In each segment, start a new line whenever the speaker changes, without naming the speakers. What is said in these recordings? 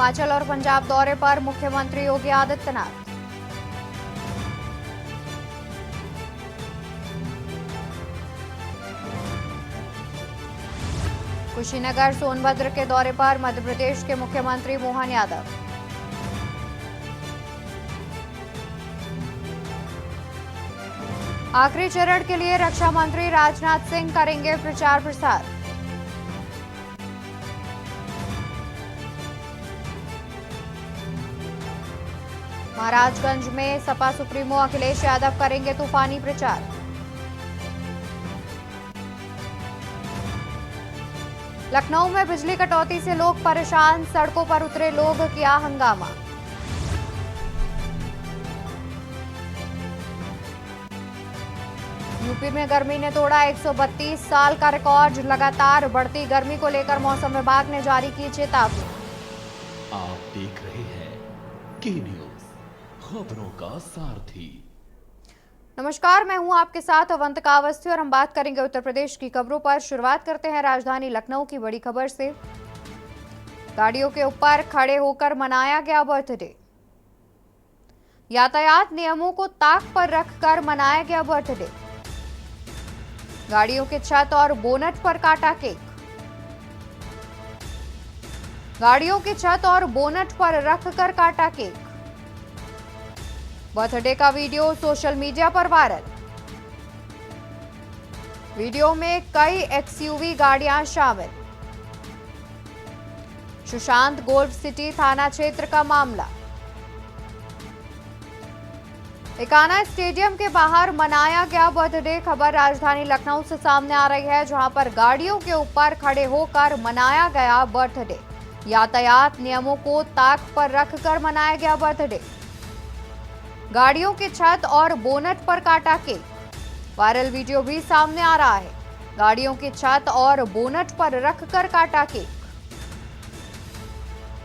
हिमाचल और पंजाब दौरे पर मुख्यमंत्री योगी आदित्यनाथ। कुशीनगर सोनभद्र के दौरे पर मध्य प्रदेश के मुख्यमंत्री मोहन यादव। आखिरी चरण के लिए रक्षा मंत्री राजनाथ सिंह करेंगे प्रचार प्रसार। महाराजगंज में सपा सुप्रीमो अखिलेश यादव करेंगे तूफानी प्रचार। लखनऊ में बिजली कटौती से लोग परेशान, सड़कों पर उतरे लोग, किया हंगामा। यूपी में गर्मी ने तोड़ा 132 साल का रिकॉर्ड। लगातार बढ़ती गर्मी को लेकर मौसम विभाग ने जारी की चेतावनी।
आप देख रहे हैं के न्यूज, खबरों का सारथी।
नमस्कार, मैं हूं आपके साथ अवंतिका अवस्थी और हम बात करेंगे उत्तर प्रदेश की खबरों पर। शुरुआत करते हैं राजधानी लखनऊ की बड़ी खबर से। गाड़ियों के ऊपर खड़े होकर मनाया गया बर्थडे। यातायात नियमों को ताक पर रखकर मनाया गया बर्थडे। गाड़ियों के छत और बोनट पर काटा केक। गाड़ियों की छत और बोनट पर रखकर काटा केक। बर्थडे का वीडियो सोशल मीडिया पर वायरल। वीडियो में कई एक्सयूवी गाड़ियां शामिल। सुशांत गोल्फ सिटी थाना क्षेत्र का मामला। इकाना स्टेडियम के बाहर मनाया गया बर्थडे। खबर राजधानी लखनऊ से सामने आ रही है, जहां पर गाड़ियों के ऊपर खड़े होकर मनाया गया बर्थडे। यातायात नियमों को ताक पर रखकर मनाया गया बर्थडे। गाड़ियों की छत और बोनट पर काटा केक। वायरल वीडियो भी सामने आ रहा है। गाड़ियों की छत और बोनट पर रखकर काटा केक।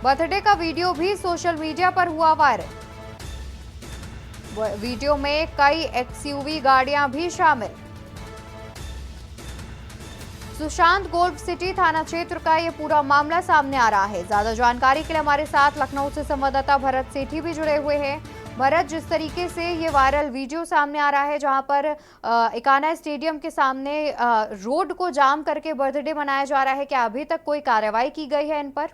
बर्थडे का वीडियो भी सोशल मीडिया पर हुआ वायरल। वीडियो में कई एक्सयूवी गाड़ियां भी शामिल। सुशांत गोल्फ सिटी थाना क्षेत्र का ये पूरा मामला सामने आ रहा है। ज्यादा जानकारी के लिए हमारे साथ लखनऊ से संवाददाता भरत सेठी भी जुड़े हुए हैं। भरत, जिस तरीके से ये वायरल वीडियो सामने आ रहा है, जहां पर इकाना स्टेडियम के सामने रोड को जाम करके बर्थडे मनाया जा रहा है, क्या अभी तक कोई कार्रवाई की गई है इन पर?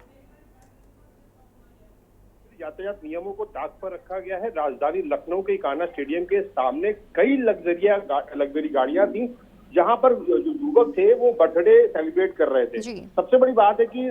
यातायात नियमों को ताक पर रखा गया है। राजधानी लखनऊ के इकाना स्टेडियम के सामने कई लग्जरी गाड़ियां थी, जहां पर जो युवक थे वो बर्थडे सेलिब्रेट कर रहे थे। सबसे बड़ी बात है कि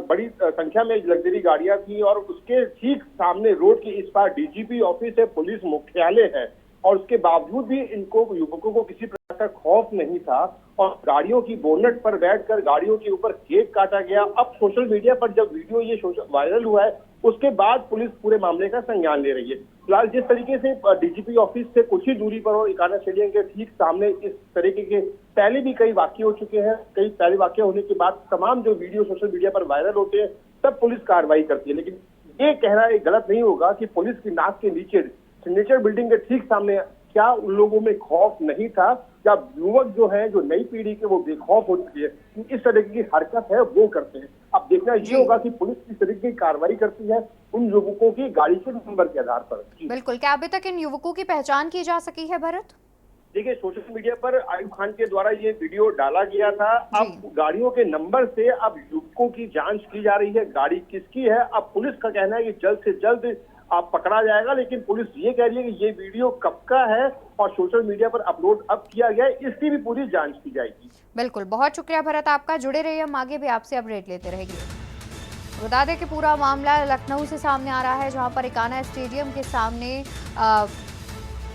बड़ी संख्या में लग्जरी गाड़ियां थी और उसके ठीक सामने रोड के इस पार डीजीपी ऑफिस है, पुलिस मुख्यालय है, और उसके बावजूद भी इनको युवकों को किसी प्रकार का खौफ नहीं था और गाड़ियों की बोनट पर बैठकर गाड़ियों के ऊपर केक काटा गया। अब सोशल मीडिया पर जब वीडियो ये वायरल हुआ है, उसके बाद पुलिस पूरे मामले का संज्ञान ले रही है। फिलहाल जिस तरीके से डीजीपी ऑफिस से कुछ ही दूरी पर और इकाना स्टेडियम के ठीक सामने इस तरीके के पहले भी कई वाकये हो चुके हैं। कई पहले वाकये होने के बाद तमाम जो वीडियो सोशल मीडिया पर वायरल होते हैं तब पुलिस कार्रवाई करती है, लेकिन ये कहना गलत नहीं होगा कि पुलिस की नाक के नीचे सिग्नेचर बिल्डिंग के ठीक सामने क्या उन लोगों में खौफ नहीं था? या युवक जो है, जो नई पीढ़ी के, वो बेखौफ हो चुकी है, इस तरह की हरकत है वो करते हैं। अब देखना ये होगा कि पुलिस किस तरीके की कार्रवाई करती है उन युवकों की गाड़ी के नंबर के आधार पर।
बिल्कुल, क्या अभी तक इन युवकों की पहचान की जा सकी है भरत?
देखिए, सोशल मीडिया पर आयुब खान के द्वारा ये वीडियो डाला गया था। अब गाड़ियों के नंबर से अब युवकों की जांच की जा रही है, गाड़ी किसकी है। अब पुलिस का कहना है कि जल्द से जल्द आप पकड़ा जाएगा, लेकिन पुलिस ये कह रही है कि ये वीडियो कब का है और सोशल मीडिया पर अपलोड अब किया गया है, इसकी भी पूरी जांच की जाएगी।
बिल्कुल, बहुत शुक्रिया भरत आपका। जुड़े रहिए, हम आगे भी आपसे अपडेट लेते रहेंगे। बता दें कि पूरा मामला लखनऊ से सामने आ रहा है, जहां पर इकाना स्टेडियम के सामने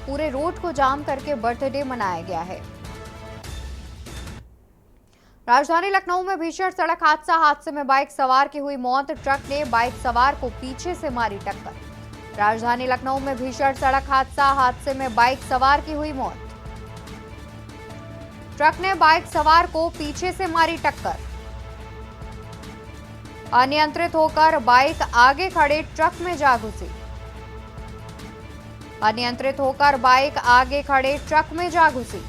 पूरे रोड को जाम करके बर्थडे मनाया गया है। राजधानी लखनऊ में भीषण सड़क हादसे में बाइक सवार की हुई मौत। ट्रक ने बाइक सवार को पीछे से मारी टक्कर। राजधानी लखनऊ में भीषण सड़क हादसे में बाइक सवार की हुई मौत। ट्रक ने बाइक सवार को पीछे से मारी टक्कर। अनियंत्रित होकर बाइक आगे खड़े ट्रक में जा घुसी। अनियंत्रित होकर बाइक आगे खड़े ट्रक में जा घुसी।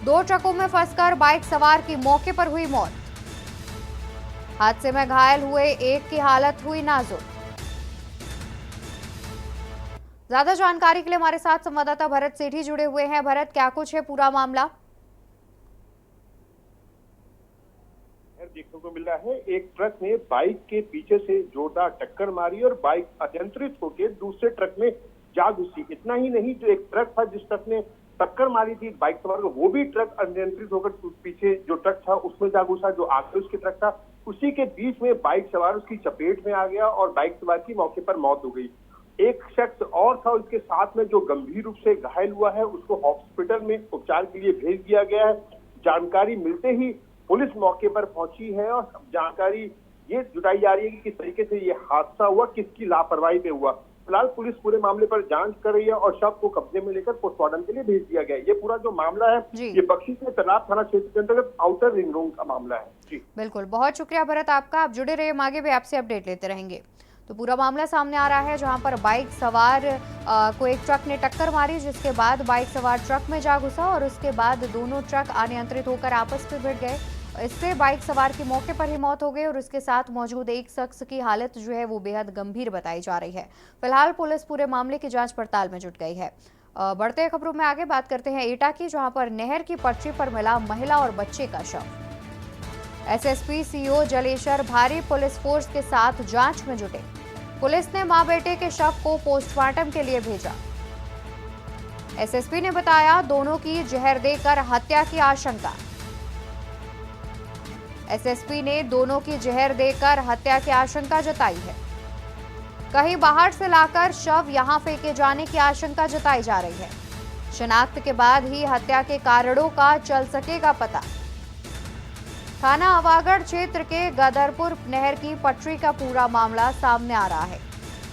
दो ट्रकों में फंसकर बाइक सवार की मौके पर हुई मौत। हादसे में घायल हुए एक की हालत हुई नाजुक। ज्यादा जानकारी के लिए हमारे साथ संवाददाता भरत सेठी जुड़े हुए हैं। भरत, क्या कुछ है पूरा मामला?
देखने को मिला है, एक ट्रक ने बाइक के पीछे से जोरदार टक्कर मारी और बाइक अनियंत्रित होकर दूसरे ट्रक में जा घुसी। इतना ही नहीं, जो एक ट्रक था जिस ट्रक ने टक्कर मारी थी बाइक सवार को, वो भी ट्रक अनियंत्रित होकर पीछे जो ट्रक था उसमें जा घुसा। जो आगे उसके ट्रक था उसी के बीच में बाइक सवार उसकी चपेट में आ गया और बाइक सवार की मौके पर मौत हो गई। एक शख्स और था उसके साथ में जो गंभीर रूप से घायल हुआ है, उसको हॉस्पिटल में उपचार के लिए भेज दिया गया है। जानकारी मिलते ही पुलिस मौके पर पहुंची है और जानकारी ये जुटाई जा रही है कि किस तरीके से ये हादसा हुआ, किसकी लापरवाही पे हुआ। फिलहाल पुलिस पूरे मामले पर जांच कर रही है और शव को कब्जे में लेकर पोस्टमार्टम के लिए भेज दिया गया है। ये पूरा जो मामला है ये बख्शी से तालाब थाना क्षेत्र के अंतर्गत आउटर रिंग रोड का मामला है। जी
बिल्कुल, बहुत शुक्रिया भरत आपका। आप जुड़े रहिए, हम आगे भी आपसे अपडेट लेते रहेंगे। तो पूरा मामला सामने आ रहा है जहां पर बाइक सवार को एक ट्रक ने टक्कर मारी, जिसके बाद बाइक सवार ट्रक में जा घुसा और उसके बाद दोनों ट्रक अनियंत्रित होकर आपस में भिड़ गए। इससे बाइक सवार की मौके पर ही मौत हो गई और उसके साथ मौजूद एक शख्स की हालत जो है वो बेहद गंभीर बताई जा रही है। फिलहाल पुलिस पूरे मामले की जांच पड़ताल में जुट गई है। बढ़ते खबरों में आगे बात करते हैं एटा की, जहां पर नहर की पटरी पर मिला महिला और बच्चे का शव। एसएसपी सीओ जलेश्वर भारी पुलिस फोर्स के साथ जांच में जुटे। पुलिस ने मां बेटे के शव को पोस्टमार्टम के लिए भेजा। एसएसपी ने बताया दोनों की जहर देकर हत्या की आशंका। एसएसपी ने दोनों की जहर देकर हत्या की आशंका जताई है। कहीं बाहर से लाकर शव यहां फेंके जाने की आशंका जताई जा रही है। शिनाख्त के बाद ही हत्या के कारणों का चल सकेगा पता। थाना आवागढ़ क्षेत्र के गदरपुर नहर की पटरी का पूरा मामला सामने आ रहा है।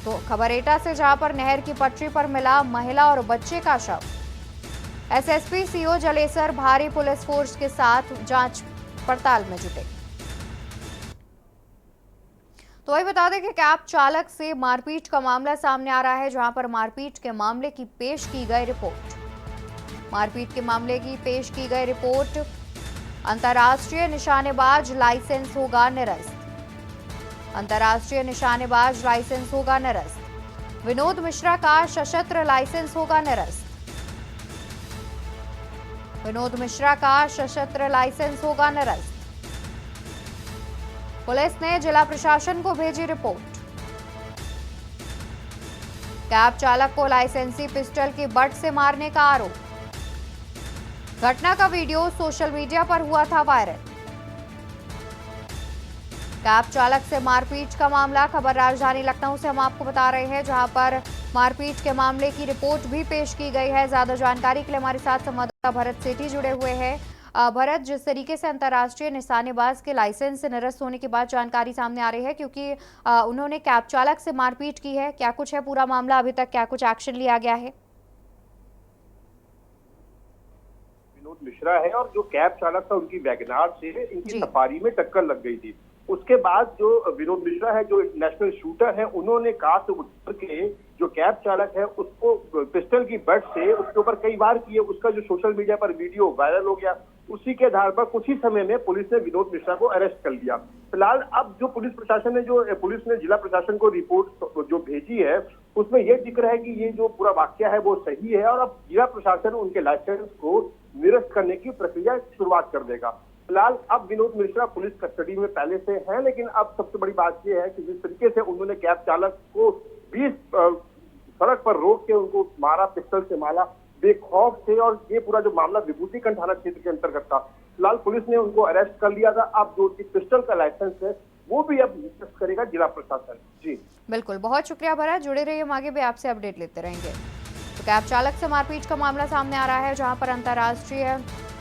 तो खबर एटा से, जहां पर नहर की पटरी पर मिला महिला और बच्चे का शव। एसएसपी सीओ जलेसर भारी पुलिस फोर्स के साथ जांच पड़ताल में जुटे। तो वही बता दें कि कैब चालक से मारपीट का मामला सामने आ रहा है, जहां पर मारपीट के मामले की पेश की गई रिपोर्ट। मारपीट के मामले की पेश की गई रिपोर्ट। अंतर्राष्ट्रीय निशानेबाज लाइसेंस होगा निरस्त। अंतर्राष्ट्रीय निशानेबाज लाइसेंस होगा निरस्त। विनोद मिश्रा का सशस्त्र लाइसेंस होगा निरस्त। विनोद मिश्रा का सशस्त्र लाइसेंस होगा निरस्त। पुलिस ने जिला प्रशासन को भेजी रिपोर्ट। कैब चालक को लाइसेंसी पिस्टल की बट से मारने का आरोप। घटना का वीडियो सोशल मीडिया पर हुआ था वायरल। कैब चालक से मारपीट का मामला, खबर राजधानी लखनऊ से हम आपको बता रहे हैं, जहां पर मारपीट के मामले की रिपोर्ट भी पेश की गई है। ज्यादा जानकारी के लिए हमारे साथ संवाददाता भरत सेठी जुड़े हुए हैं। भरत, जिस तरीके से अंतर्राष्ट्रीय निशानेबाज के लाइसेंस निरस्त होने के बाद जानकारी सामने आ रही है, क्योंकि उन्होंने कैब चालक से मारपीट की है, क्या कुछ है पूरा मामला? अभी तक क्या कुछ एक्शन लिया गया है?
विनोद मिश्रा है और जो कैब चालक था उनकी वैगनार से इनकी सफारी में टक्कर लग गई थी। उसके बाद जो विनोद मिश्रा है, जो नेशनल शूटर है, उन्होंने कार से उतर के जो कैब चालक है उसको पिस्टल की बट से उसके ऊपर कई बार किए। उसका जो सोशल मीडिया पर वीडियो वायरल हो गया, उसी के आधार पर कुछ ही समय में पुलिस ने विनोद मिश्रा को अरेस्ट कर लिया। फिलहाल अब जो पुलिस ने जिला प्रशासन को रिपोर्ट जो भेजी है उसमें यह जिक्र है कि ये जो पूरा वाकया है वो सही है और अब जिला प्रशासन उनके लाइसेंस को निरस्त करने की प्रक्रिया शुरुआत कर देगा। फिलहाल अब विनोद मिश्रा पुलिस कस्टडी में पहले से है, लेकिन अब सबसे बड़ी बात यह है कि जिस तरीके से उन्होंने कैब चालक को 20 सड़क पर रोक के उनको मारा, पिस्टल से मारा बेखौफ से, और ये पूरा जो मामला विभूतिखंड थाना क्षेत्र के अंतर्गत था। फिलहाल पुलिस ने उनको अरेस्ट कर लिया था। अब जो पिस्टल का लाइसेंस है वो भी अब निरस्त करेगा जिला प्रशासन। जी
बिल्कुल, बहुत शुक्रिया भरत, जुड़े रहिए, हम आगे भी आपसे अपडेट लेते रहेंगे। तो कैब चालक से मारपीट का मामला सामने आ रहा है, जहां पर अंतर्राष्ट्रीय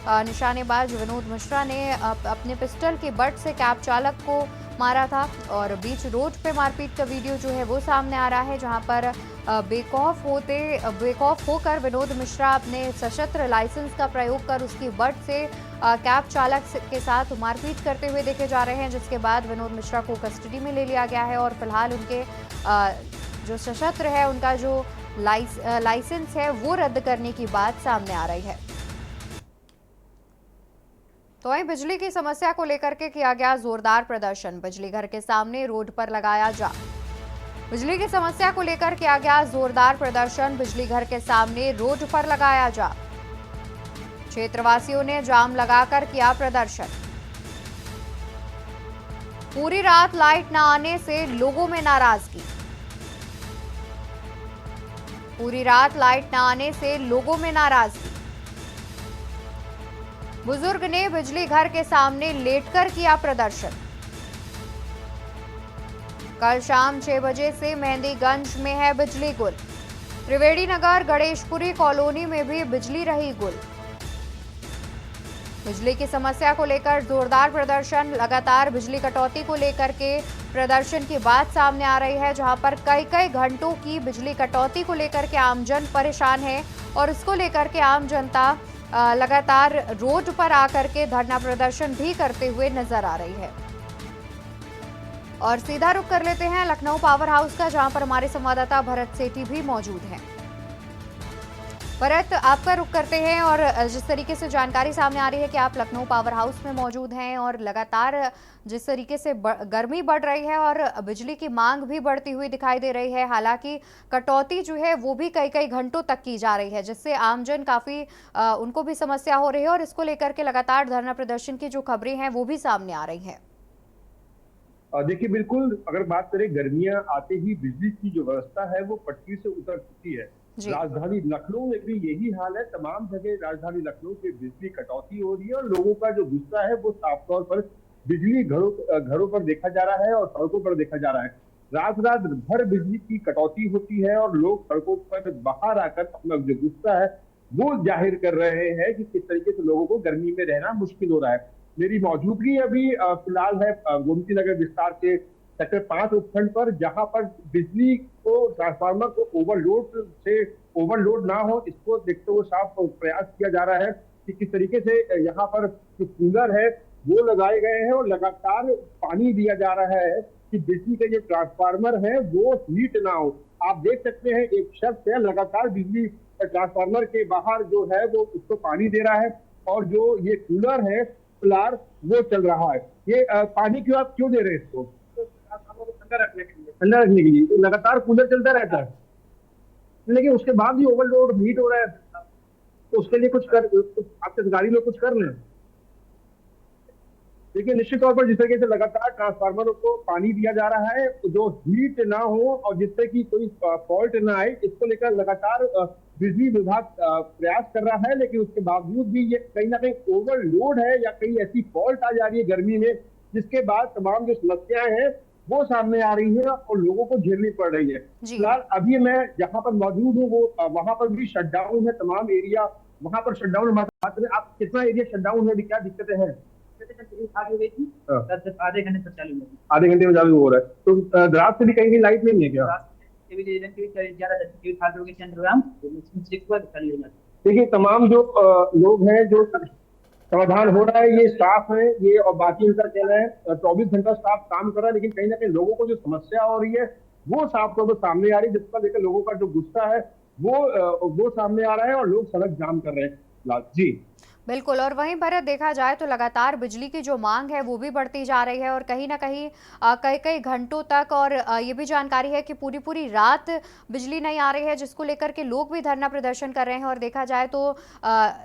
निशानेबाज विनोद मिश्रा ने अपने पिस्टल की बट से कैब चालक को मारा था और बीच रोड पे मारपीट का वीडियो जो है वो सामने आ रहा है, जहां पर बेखौफ होकर विनोद मिश्रा अपने सशस्त्र लाइसेंस का प्रयोग कर उसकी बट से कैब चालक के साथ मारपीट करते हुए देखे जा रहे हैं, जिसके बाद विनोद मिश्रा को कस्टडी में ले लिया गया है और फिलहाल उनके जो सशस्त्र है उनका जो लाइसेंस है वो रद्द करने की बात सामने आ रही है। तो वहीं बिजली की समस्या को लेकर के किया गया जोरदार प्रदर्शन। बिजली घर के सामने रोड पर लगाया जा बिजली की समस्या को लेकर किया गया जोरदार प्रदर्शन। बिजली घर के सामने रोड पर लगाया जा क्षेत्रवासियों ने जाम लगाकर किया प्रदर्शन। पूरी रात लाइट न आने से लोगों में नाराजगी। पूरी रात लाइट न आने से लोगों में नाराजगी। बुजुर्ग ने बिजली घर के सामने लेटकर किया प्रदर्शन। कल शाम 6 बजे से मेहंदीगंज में है बिजली गुल। त्रिवेणी नगर गणेशपुरी कॉलोनी में भी बिजली रही गुल। बिजली की समस्या को लेकर जोरदार प्रदर्शन। लगातार बिजली कटौती को लेकर के प्रदर्शन की बात सामने आ रही है, जहां पर कई घंटों की बिजली कटौती को लेकर के आमजन परेशान है और इसको लेकर के आम जनता लगातार रोड पर आकर के धरना प्रदर्शन भी करते हुए नजर आ रही है। और सीधा रुख कर लेते हैं लखनऊ पावर हाउस का, जहां पर हमारे संवाददाता भरत सेठी भी मौजूद हैं। भरत, आपका रुख करते हैं और जिस तरीके से जानकारी सामने आ रही है कि आप लखनऊ पावर हाउस में मौजूद हैं और लगातार जिस तरीके से गर्मी बढ़ रही है और बिजली की मांग भी बढ़ती हुई दिखाई दे रही है। हालांकि कटौती जो है वो भी कई घंटों तक की जा रही है, जिससे आमजन काफी उनको भी समस्या हो रही है और इसको लेकर के लगातार धरना प्रदर्शन की जो खबरें हैं वो भी सामने आ रही है।
देखिए, बिल्कुल अगर बात करें, गर्मियां आते ही बिजली की जो व्यवस्था है वो पटरी से उतर चुकी है। राजधानी लखनऊ में भी यही हाल है। तमाम जगह राजधानी लखनऊ से बिजली कटौती हो रही है और लोगों का जो गुस्सा है वो साफ तौर पर बिजली घरों पर देखा जा रहा है और सड़कों पर देखा जा रहा है। रात भर बिजली की कटौती होती है और लोग सड़कों पर बाहर आकर अपना जो गुस्सा है वो जाहिर कर रहे हैं कि किस तरीके से लोगों को गर्मी में रहना मुश्किल हो रहा है। मेरी मौजूदगी अभी फिलहाल है गोमती नगर विस्तार के सेक्टर 5 उपखंड पर, जहां पर बिजली को ट्रांसफार्मर को ओवरलोड ना हो, इसको देखते हुए साफ प्रयास किया जा रहा है कि किस तरीके से यहाँ पर जो कूलर है वो लगाए गए हैं और लगातार पानी दिया जा रहा है कि बिजली के जो ट्रांसफार्मर है वो हीट ना हो। आप देख सकते हैं एक शख्स है लगातार बिजली ट्रांसफार्मर के बाहर जो है वो उसको पानी दे रहा है और जो ये कूलर है सोलार वो चल रहा है। ये पानी क्यों आप क्यों दे रहे हैं इसको? ठंडा रखने के लिए तो लगातार कूलर चलता रहता है, लेकिन उसके बाद भी ओवरलोड हीट हो रहा है, तो उसके लिए कुछ आपके अधिकारी लोग कुछ कर लें। देखिए, निश्चित तौर पर जिस तरीके से लगातार ट्रांसफार्मरों को पानी दिया जा रहा है जो हीट ना हो और जिससे कि कोई फॉल्ट ना आए, इसको लेकर लगातार बिजली विभाग प्रयास कर रहा है, लेकिन उसके बावजूद भी ये कहीं ना कहीं ओवरलोड है या कहीं ऐसी फॉल्ट आ जा रही है गर्मी में, जिसके बाद तमाम जो समस्याएं हैं वो सामने आ रही है और लोगों को झेलनी पड़ रही है। फिलहाल अभी मैं जहां पर मौजूद हूँ वो वहां पर भी शटडाउन है, तमाम एरिया वहां पर शटडाउन। आप कितना एरिया शटडाउन है, क्या दिक्कतें हैं?
आधे घंटे तक चालू है।
आधे घंटे में चालू हो रहा है, तो रात से भी कहीं लाइट नहीं है क्या? देखिए, तमाम जो लोग हैं जो समाधान हो रहा है, ये स्टाफ है ये और बाकी इनका कहना है 24 घंटा स्टाफ काम कर रहा है, लेकिन कहीं ना कहीं लोगों को जो समस्या हो रही है वो साफ तौर पर सामने आ रही है, जिसका लेकर लोगों का जो गुस्सा है वो सामने आ रहा है और लोग सड़क जाम कर रहे हैं। जी
बिल्कुल। और वहीं भरत, देखा जाए तो लगातार बिजली की जो मांग है वो भी बढ़ती जा रही है और कहीं ना कहीं कई घंटों तक, और ये भी जानकारी है कि पूरी रात बिजली नहीं आ रही है, जिसको लेकर के लोग भी धरना प्रदर्शन कर रहे हैं। और देखा जाए तो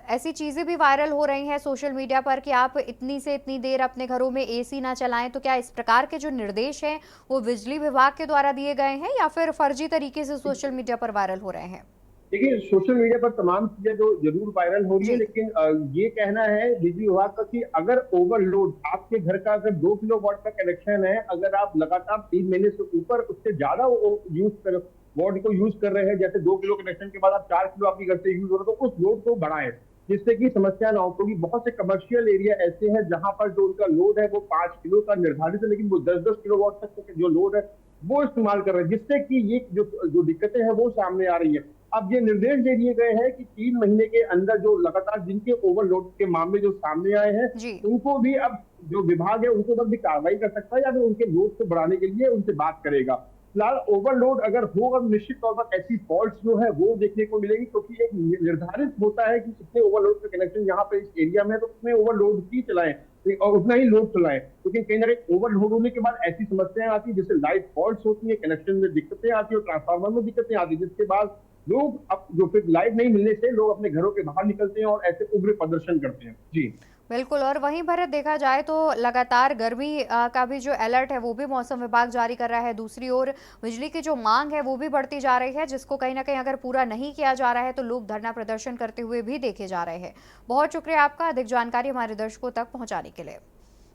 ऐसी चीज़ें भी वायरल हो रही हैं सोशल मीडिया पर कि आप इतनी से इतनी देर अपने घरों में एसी ना चलाएं। तो क्या इस प्रकार के जो निर्देश हैं वो बिजली विभाग के द्वारा दिए गए हैं या फिर फर्जी तरीके से सोशल मीडिया पर वायरल हो रहे हैं?
देखिए, सोशल मीडिया पर तमाम चीजें तो जरूर वायरल हो रही है, लेकिन ये कहना है बिजली विभाग का कि अगर ओवरलोड आपके घर का अगर 2 किलोवाट का कनेक्शन है, अगर आप लगातार 3 महीने से ऊपर उससे ज्यादा वाट को यूज कर रहे हैं, जैसे 2 किलो कनेक्शन के बाद आप 4 किलो आपके घर से यूज हो रहा है, तो उस लोड को बढ़ाएं जिससे कि समस्या ना हो। क्योंकि बहुत से कमर्शियल एरिया ऐसे हैं जहां पर जो उनका लोड है वो 5 किलो का निर्धारित है, लेकिन वो 10-10 किलोवाट तक जो लोड है वो इस्तेमाल कर रहे हैं, जिससे कि ये जो दिक्कतें हैं वो सामने आ रही है। अब ये निर्देश दे दिए गए हैं कि 3 महीने के अंदर जो लगातार जिनके ओवरलोड के मामले जो सामने आए हैं उनको भी, अब जो विभाग है उनको भी कार्रवाई कर सकता है या फिर उनके लोड को बढ़ाने के लिए उनसे बात करेगा। फिलहाल ओवरलोड अगर होगा तो निश्चित तौर पर ऐसी फॉल्ट जो है वो देखने को मिलेगी, क्योंकि एक निर्धारित होता है कि कितने ओवरलोड का कनेक्शन यहाँ पे इस एरिया में है, तो उतने ओवरलोड ही चलाएं और उतना ही लोड चलाएं। लेकिन कहीं ना कहीं ओवरलोड होने के बाद ऐसी समस्याएं आती है, जैसे लाइट फॉल्ट होती है, कनेक्शन में दिक्कतें आती है और ट्रांसफार्मर में दिक्कतें आती है, जिसके बाद लोग अब जो फिर लाइट नहीं मिलने से लोग अपने घरों के बाहर निकलते हैं और ऐसे उग्र प्रदर्शन करते हैं। जी
बिल्कुल। और वहीं भरत देखा जाए तो लगातार गर्मी का भी जो अलर्ट है वो भी मौसम विभाग जारी कर रहा है। दूसरी ओर बिजली की जो मांग है वो भी बढ़ती जा रही है, जिसको कहीं ना कहीं अगर पूरा नहीं किया जा रहा है तो लोग धरना प्रदर्शन करते हुए भी देखे जा रहे हैं। बहुत शुक्रिया आपका अधिक जानकारी हमारे दर्शकों तक पहुंचाने के लिए।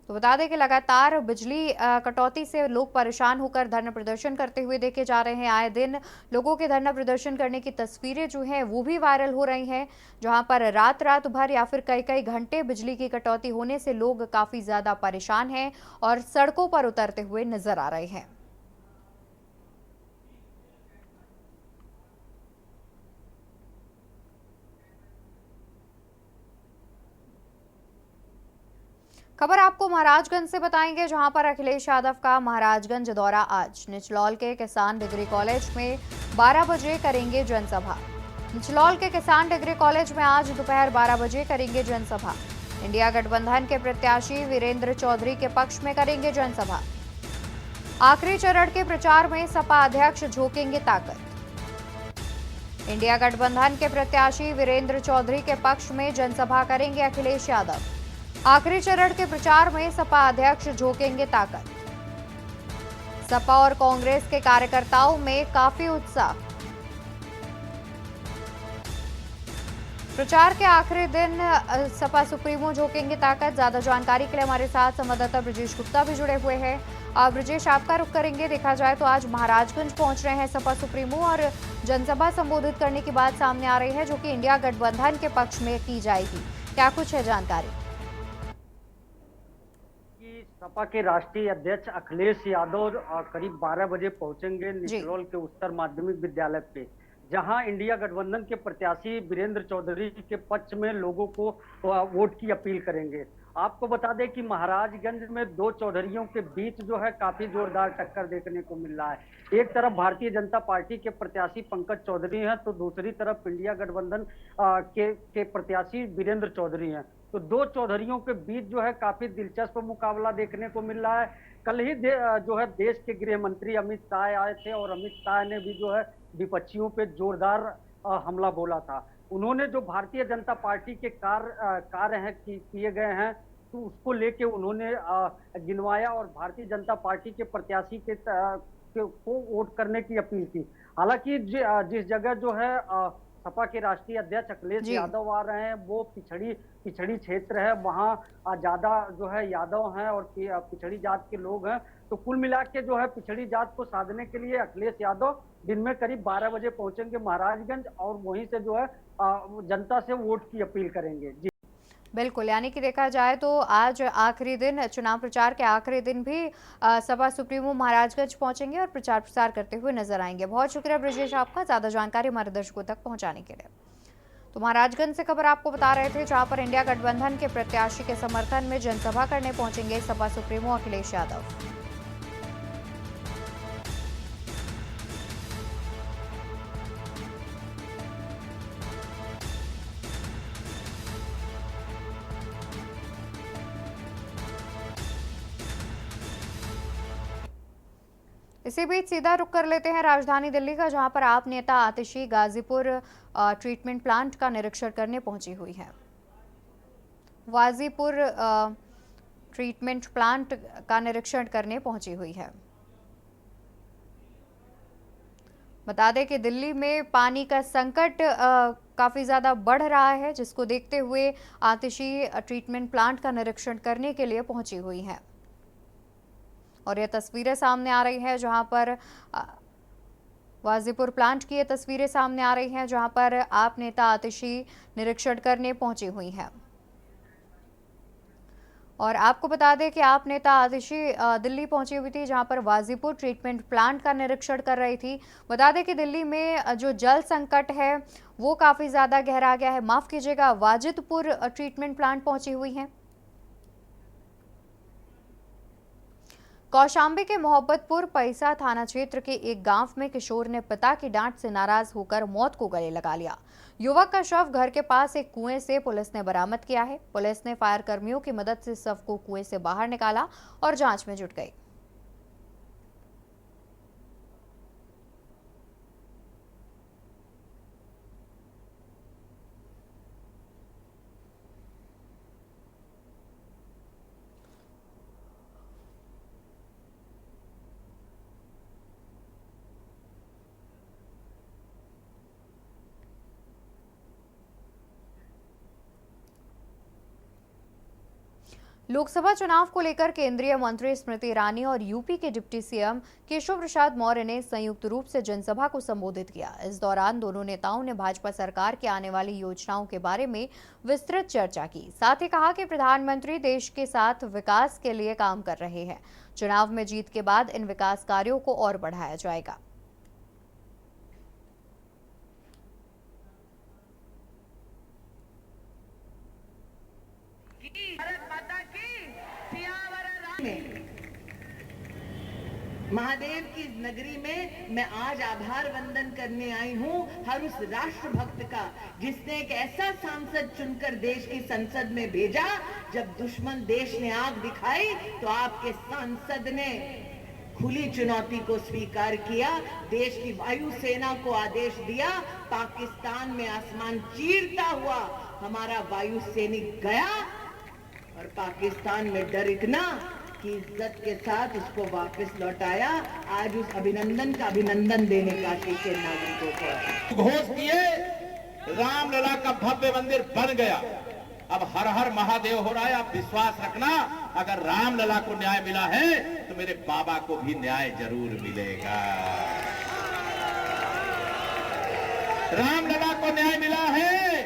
तो बता दें कि लगातार बिजली कटौती से लोग परेशान होकर धरना प्रदर्शन करते हुए देखे जा रहे हैं। आए दिन लोगों के धरना प्रदर्शन करने की तस्वीरें जो हैं वो भी वायरल हो रही हैं, जहां पर रात रात भर या फिर कई कई घंटे बिजली की कटौती होने से लोग काफी ज्यादा परेशान हैं और सड़कों पर उतरते हुए नजर आ रहे हैं। खबर आपको महाराजगंज से बताएंगे, जहां पर अखिलेश यादव का महाराजगंज दौरा आज। निचलौल के किसान डिग्री कॉलेज में 12 बजे करेंगे जनसभा। निचलौल के किसान डिग्री कॉलेज में आज दोपहर 12 बजे करेंगे जनसभा। इंडिया गठबंधन के प्रत्याशी वीरेंद्र चौधरी के पक्ष में करेंगे जनसभा। आखिरी चरण के प्रचार में सपा अध्यक्ष झोंकेंगे ताकत। इंडिया गठबंधन के प्रत्याशी वीरेंद्र चौधरी के पक्ष में जनसभा करेंगे अखिलेश यादव। आखिरी चरण के प्रचार में सपा अध्यक्ष झोंकेंगे ताकत। सपा और कांग्रेस के कार्यकर्ताओं में काफी उत्साह। प्रचार के आखिरी दिन सपा सुप्रीमो झोंकेंगे ताकत। ज्यादा जानकारी के लिए हमारे साथ संवाददाता ब्रजेश गुप्ता भी जुड़े हुए हैं। ब्रजेश, आपका रुख करेंगे। देखा जाए तो आज महाराजगंज पहुंच रहे हैं सपा सुप्रीमो और जनसभा संबोधित करने की बात सामने आ रही है, जो कि इंडिया गठबंधन के पक्ष में की जाएगी। क्या कुछ है जानकारी?
सपा के राष्ट्रीय अध्यक्ष अखिलेश यादव करीब 12 बजे पहुंचेंगे निचलौल के उच्चतर माध्यमिक विद्यालय पे, जहां इंडिया गठबंधन के प्रत्याशी वीरेंद्र चौधरी के पक्ष में लोगों को वोट की अपील करेंगे। आपको बता दें कि महाराजगंज में दो चौधरियों के बीच जो है काफी जोरदार टक्कर देखने को मिल रहा है। एक तरफ भारतीय जनता पार्टी के प्रत्याशी पंकज चौधरी हैं, तो दूसरी तरफ इंडिया गठबंधन के प्रत्याशी वीरेंद्र चौधरी हैं। तो दो चौधरियों के बीच जो है काफी दिलचस्प मुकाबला देखने को मिल रहा है। कल ही जो है देश के गृह मंत्री अमित शाह आए थे और अमित शाह ने भी जो है विपक्षियों पे जोरदार हमला बोला था। उन्होंने जो भारतीय जनता पार्टी के कार्य हैं किए गए हैं, तो उसको लेके उन्होंने गिनवाया और भारतीय जनता पार्टी के प्रत्याशी को वोट करने की अपील की। हालांकि जिस जगह जो है सपा के राष्ट्रीय अध्यक्ष अखिलेश यादव आ रहे हैं, वो पिछड़ी क्षेत्र है, वहाँ ज्यादा जो है यादव हैं और पिछड़ी जात के लोग हैं। तो कुल मिला के जो है पिछड़ी जात को साधने के लिए अखिलेश यादव दिन में करीब 12 बजे पहुंचेंगे महाराजगंज और वहीं से जो है जनता से वोट की अपील करेंगे। जी
बिल्कुल, यानी कि देखा जाए तो आज आखिरी दिन, चुनाव प्रचार के आखिरी दिन भी सपा सुप्रीमो महाराजगंज पहुंचेंगे और प्रचार प्रसार करते हुए नजर आएंगे। बहुत शुक्रिया ब्रजेश आपका ज्यादा जानकारी हमारे दर्शकों तक पहुंचाने के लिए। तो महाराजगंज से खबर आपको बता रहे थे, जहां पर इंडिया गठबंधन के प्रत्याशी के समर्थन में जनसभा करने पहुंचेंगे सपा सुप्रीमो अखिलेश यादव। इसी बीच सीधा रुख कर लेते हैं राजधानी दिल्ली का, जहां पर आप नेता आतिशी गाजीपुर ट्रीटमेंट प्लांट का निरीक्षण करने पहुंची हुई है। गाजीपुर ट्रीटमेंट प्लांट का निरीक्षण करने पहुंची हुई है। बता दें कि दिल्ली में पानी का संकट काफी ज्यादा बढ़ रहा है, जिसको देखते हुए आतिशी ट्रीटमेंट प्लांट का निरीक्षण करने के लिए पहुंची हुई है। और ये तस्वीरें सामने आ रही हैं, जहां पर गाजीपुर प्लांट की ये तस्वीरें सामने आ रही हैं, जहां पर आप नेता आतिशी निरीक्षण करने पहुंची हुई हैं। और आपको बता दें कि आप नेता आतिशी दिल्ली पहुंची हुई थी, जहां पर गाजीपुर ट्रीटमेंट प्लांट का निरीक्षण कर रही थी। बता दें कि दिल्ली में जो जल संकट है वो काफी ज्यादा गहरा गया है। माफ कीजिएगा, वाजिदपुर ट्रीटमेंट प्लांट पहुंची हुई हैं। कौशाम्बी के मोहब्बतपुर पैसा थाना क्षेत्र के एक गांव में किशोर ने पिता की डांट से नाराज होकर मौत को गले लगा लिया। युवक का शव घर के पास एक कुएं से पुलिस ने बरामद किया है। पुलिस ने फायर कर्मियों की मदद से शव को कुएं से बाहर निकाला और जांच में जुट गई। लोकसभा चुनाव को लेकर केंद्रीय मंत्री स्मृति ईरानी और यूपी के डिप्टी सीएम केशव प्रसाद मौर्य ने संयुक्त रूप से जनसभा को संबोधित किया। इस दौरान दोनों नेताओं ने भाजपा सरकार के आने वाली योजनाओं के बारे में विस्तृत चर्चा की। साथ ही कहा कि प्रधानमंत्री देश के साथ विकास के लिए काम कर रहे हैं। चुनाव में जीत के बाद इन विकास कार्यों को और बढ़ाया जाएगा।
महादेव की नगरी में मैं आज आभार वंदन करने आई हूँ हर उस राष्ट्र भक्त का जिसने एक ऐसा सांसद चुनकर देश की संसद में भेजा। जब दुश्मन देश ने आग दिखाई तो आपके सांसद ने खुली चुनौती को स्वीकार किया। देश की वायु सेना को आदेश दिया। पाकिस्तान में आसमान चीरता हुआ हमारा वायु सैनिक गया और पाकिस्तान में डर इतना कि इज्जत के साथ उसको वापस लौटाया। आज उस अभिनंदन का अभिनंदन देने का देश के नागरिकों को
घोष किए, रामलला का भव्य मंदिर बन गया। अब हर हर महादेव हो रहा है। आप विश्वास रखना, अगर रामलला को न्याय मिला है तो मेरे बाबा को भी न्याय जरूर मिलेगा। रामलला को न्याय मिला है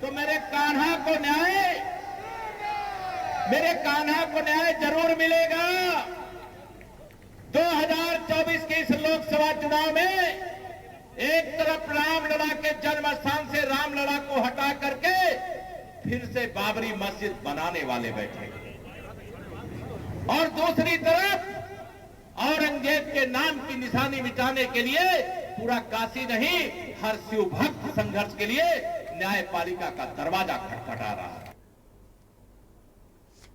तो मेरे कान्हा को न्याय जरूर मिलेगा। 2024 के इस लोकसभा चुनाव में एक तरफ रामलला के जन्म स्थान से रामलला को हटा करके फिर से बाबरी मस्जिद बनाने वाले बैठे और दूसरी तरफ औरंगजेब के नाम की निशानी मिटाने के लिए पूरा काशी नहीं, हर शिव भक्त संघर्ष के लिए न्यायपालिका का दरवाजा खटखटा रहा है।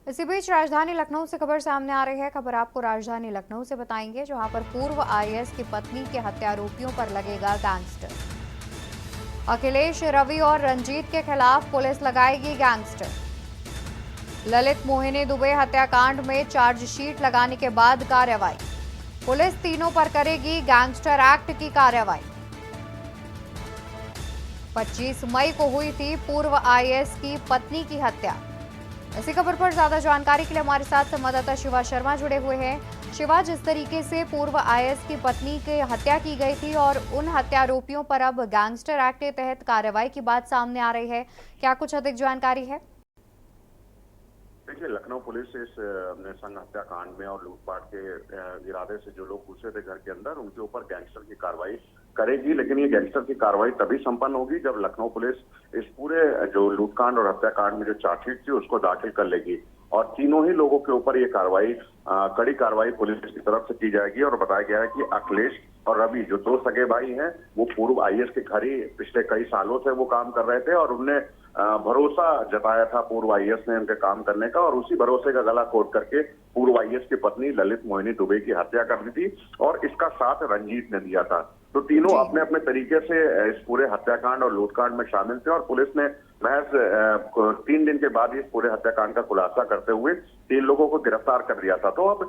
इसी बीच राजधानी लखनऊ से खबर सामने आ रही है। खबर आपको राजधानी लखनऊ से बताएंगे, जहां पर पूर्व आईएएस की पत्नी के हत्यारोपियों पर लगेगा गैंगस्टर। अखिलेश, रवि और रंजीत के खिलाफ पुलिस लगाएगी गैंगस्टर। ललित मोहिनी दुबे हत्याकांड में चार्जशीट लगाने के बाद कार्रवाई। पुलिस तीनों पर करेगी गैंगस्टर एक्ट की कार्रवाई। 25 मई को हुई थी पूर्व आईएएस की पत्नी की हत्या। इसी खबर पर ज्यादा जानकारी के लिए हमारे साथ संवाददाता शिवा शर्मा जुड़े हुए हैं। शिवा, जिस तरीके से पूर्व आईएएस की पत्नी की हत्या की गई थी और उन हत्यारोपियों पर अब गैंगस्टर एक्ट के तहत कार्रवाई की बात सामने आ रही है, क्या कुछ अधिक जानकारी है?
देखिए, लखनऊ पुलिस इस नृशंस हत्याकांड में और लूटपाट के इरादे से जो लोग घुसे थे घर के अंदर, उनके ऊपर गैंगस्टर की कार्रवाई करेगी। लेकिन ये गैंगस्टर की कार्रवाई तभी संपन्न होगी जब लखनऊ पुलिस इस पूरे जो लूटकांड और हत्याकांड में जो चार्जशीट थी उसको दाखिल कर लेगी और तीनों ही लोगों के ऊपर ये कार्रवाई कड़ी कार्रवाई पुलिस की तरफ से की जाएगी। और बताया गया है कि अखिलेश और रवि जो दो सगे भाई हैं, वो पूर्व आईएएस के घर ही पिछले कई सालों से वो काम कर रहे थे और उनने भरोसा जताया था पूर्व आईएएस ने उनके काम करने का, और उसी भरोसे का गला घोट करके पूर्व आईएएस की पत्नी ललित मोहिनी दुबे की हत्या कर दी थी और इसका साथ रंजीत ने दिया था। तो तीनों अपने अपने तरीके से इस पूरे हत्याकांड और लूटकांड में शामिल थे और पुलिस ने महज 3 दिन के बाद इस पूरे हत्याकांड का खुलासा करते हुए 3 लोगों को गिरफ्तार कर दिया था। तो अब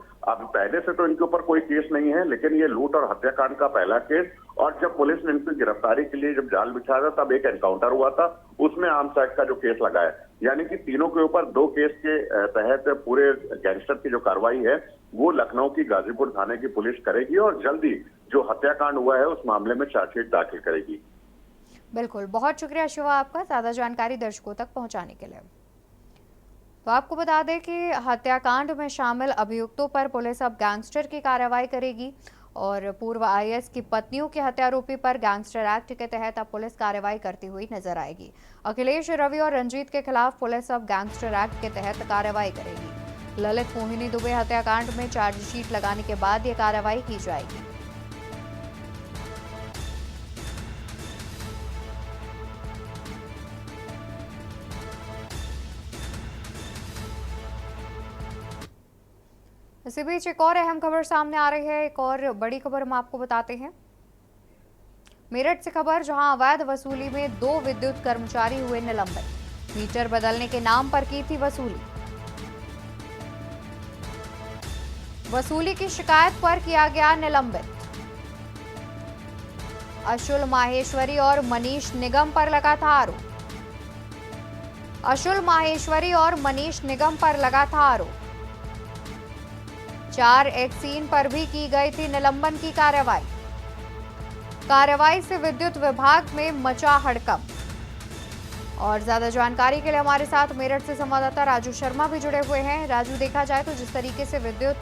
पहले से तो इनके ऊपर कोई केस नहीं है, लेकिन ये लूट और हत्याकांड का पहला केस, और जब पुलिस ने इनकी गिरफ्तारी के लिए जब जाल बिछाया था तब एक एनकाउंटर हुआ था, उसमें आर्म्स एक्ट का जो केस लगाया। यानी कि तीनों के ऊपर 2 केस के तहत पूरे गैंगस्टर की जो कार्रवाई है वो लखनऊ की गाजीपुर थाने की पुलिस करेगी और जल्दी जो हत्याकांड हुआ है उस मामले में चार्जशीट दाखिल करेगी।
बिल्कुल, बहुत शुक्रिया शिवा आपका ज्यादा जानकारी दर्शकों तक पहुंचाने के लिए। तो आपको बता दें कि हत्याकांड में शामिल अभियुक्तों पर पुलिस अब गैंगस्टर की कार्रवाई करेगी और पूर्व आईएएस की पत्नियों के हत्यारोपी पर गैंगस्टर एक्ट के तहत अब पुलिस कार्रवाई करती हुई नजर आएगी। अखिलेश, रवि और रंजीत के खिलाफ पुलिस अब गैंगस्टर एक्ट के तहत कार्रवाई करेगी। ललित मोहिनी दुबे हत्याकांड में चार्जशीट लगाने के बाद ये कार्रवाई की जाएगी। इसी बीच एक और अहम खबर सामने आ रही है। एक और बड़ी खबर हम आपको बताते हैं। मेरठ से खबर, जहां अवैध वसूली में 2 विद्युत कर्मचारी हुए निलंबित। मीटर बदलने के नाम पर की थी वसूली की शिकायत पर किया गया निलंबित। अशुल माहेश्वरी और मनीष निगम पर लगा था आरोप। 4 एक्सीन पर भी की गई थी निलंबन की कार्रवाई से विद्युत विभाग में मचा हड़कंप। और ज्यादा जानकारी के लिए हमारे साथ मेरठ से संवाददाता राजू शर्मा भी जुड़े हुए हैं। राजू, देखा जाए तो जिस तरीके से विद्युत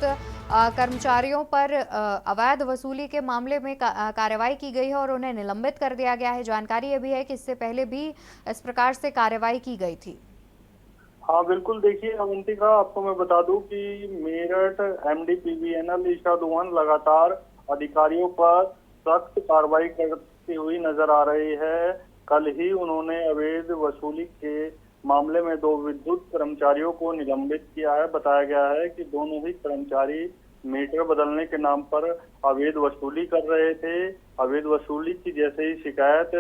कर्मचारियों पर अवैध वसूली के मामले में कार्रवाई की गई है और उन्हें निलंबित कर दिया गया है, जानकारी ये भी है कि इससे पहले भी इस प्रकार से कार्रवाई की गई थी।
हाँ बिल्कुल, देखिए अवंतिका, आपको मैं बता दूं कि मेरठ MDPVNL ईशा दोहन लगातार अधिकारियों पर सख्त कार्रवाई करती हुई नजर आ रही है। कल ही उन्होंने अवैध वसूली के मामले में 2 विद्युत कर्मचारियों को निलंबित किया है। बताया गया है कि दोनों ही कर्मचारी मीटर बदलने के नाम पर अवैध वसूली कर रहे थे। अवैध वसूली की जैसे ही शिकायत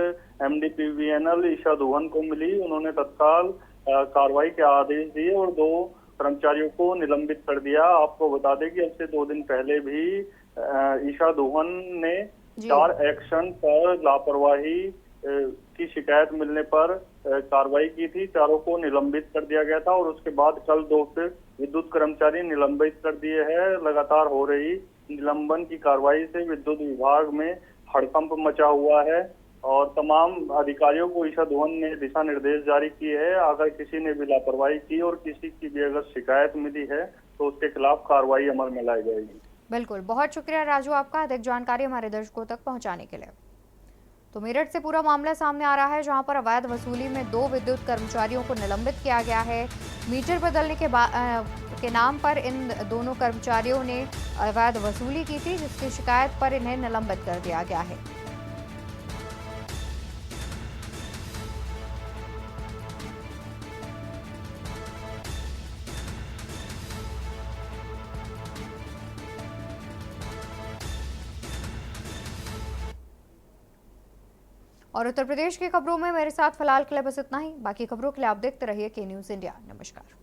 MDPVNL ईशा दोहन को मिली, उन्होंने तत्काल कार्रवाई के आदेश दिए और 2 कर्मचारियों को निलंबित कर दिया। आपको बता दें कि अब से 2 दिन पहले भी ईशा दोहन ने 4 एक्शन पर लापरवाही की शिकायत मिलने पर कार्रवाई की थी। 4 को निलंबित कर दिया गया था और उसके बाद कल 2 फिर विद्युत कर्मचारी निलंबित कर दिए हैं। लगातार हो रही निलंबन की कार्रवाई से विद्युत विभाग में हड़कंप मचा हुआ है और तमाम अधिकारियों को ईशा दोहन ने दिशा निर्देश जारी किए हैं। अगर किसी ने भी लापरवाही की और किसी की भी अगर शिकायत मिली है तो उसके खिलाफ कार्रवाई अमल में लाई जाएगी।
बिल्कुल, बहुत शुक्रिया राजू आपका अधिक जानकारी हमारे दर्शकों तक पहुंचाने के लिए। तो मेरठ से पूरा मामला सामने आ रहा है, जहां पर अवैध वसूली में 2 विद्युत कर्मचारियों को निलंबित किया गया है। मीटर बदलने के नाम पर इन दोनों कर्मचारियों ने अवैध वसूली की थी, जिसकी शिकायत पर इन्हें निलंबित कर दिया गया है। और उत्तर प्रदेश की खबरों में मेरे साथ फिलहाल के लिए बस इतना ही। बाकी खबरों के लिए आप देखते रहिए के न्यूज़ इंडिया। नमस्कार।